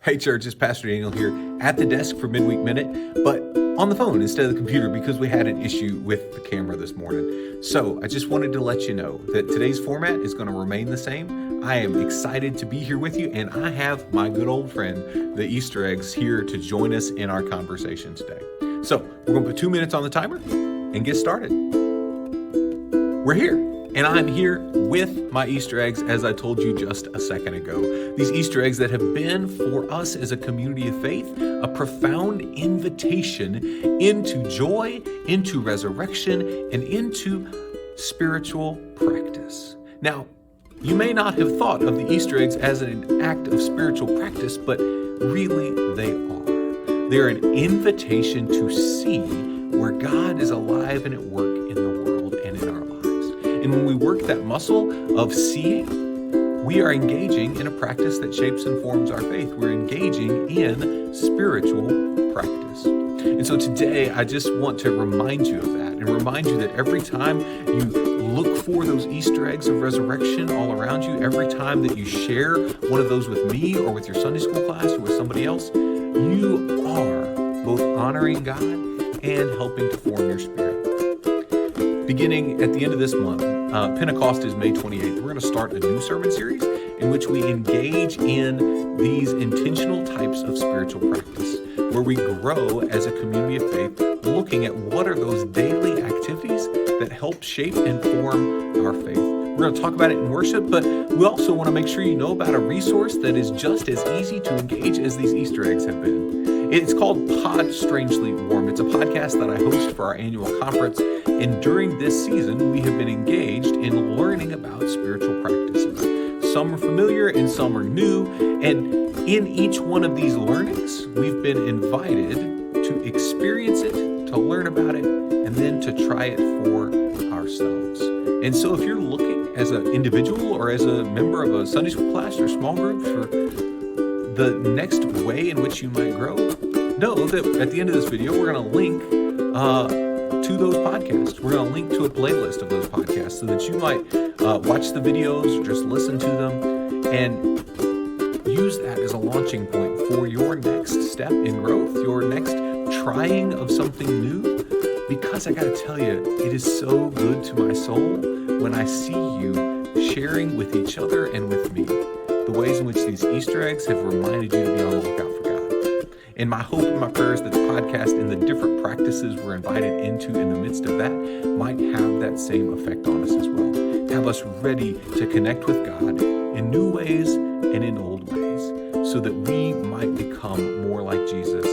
Hey church, it's Pastor Daniel here at the desk for Midweek Minute, but on the phone instead of the computer because we had an issue with the camera this morning. So I just wanted to let you know that today's format is going to remain the same. I am excited to be here with you, and I have my good old friend, the Easter eggs, here to join us in our conversation today. So we're going to put 2 minutes on the timer and get started. We're here. And I'm here with my Easter eggs, as I told you just a second ago. These Easter eggs that have been, for us as a community of faith, a profound invitation into joy, into resurrection, and into spiritual practice. Now, you may not have thought of the Easter eggs as an act of spiritual practice, but really they are. They're an invitation to see where God is alive and at work in the world and in our lives. And when we work that muscle of seeing, we are engaging in a practice that shapes and forms our faith. We're engaging in spiritual practice. And so today, I just want to remind you of that and remind you that every time you look for those Easter eggs of resurrection all around you, every time that you share one of those with me or with your Sunday school class or with somebody else, you are both honoring God and helping to form your spirit. Beginning at the end of this month, Pentecost is May 28th, we're going to start a new sermon series in which we engage in these intentional types of spiritual practice, where we grow as a community of faith, looking at what are those daily activities that help shape and form our faith. We're going to talk about it in worship, but we also want to make sure you know about a resource that is just as easy to engage as these Easter eggs have been. It's called Pod Strangely Warm. It's a podcast that I host for our annual conference. And during this season, we have been engaged in learning about spiritual practices. Some are familiar and some are new. And in each one of these learnings, we've been invited to experience it, to learn about it, and then to try it for ourselves. And so if you're looking as an individual or as a member of a Sunday school class or small group for the next way in which you might grow, know that at the end of this video, we're going to link to those podcasts. We're going to link to a playlist of those podcasts so that you might watch the videos or just listen to them and use that as a launching point for your next step in growth, your next trying of something new. Because I got to tell you, it is so good to my soul when I see you sharing with each other and with me the ways in which these Easter eggs have reminded you to be on the lookout for God. And my hope and my prayer is that the podcast and the different practices we're invited into in the midst of that might have that same effect on us as well. Have us ready to connect with God in new ways and in old ways so that we might become more like Jesus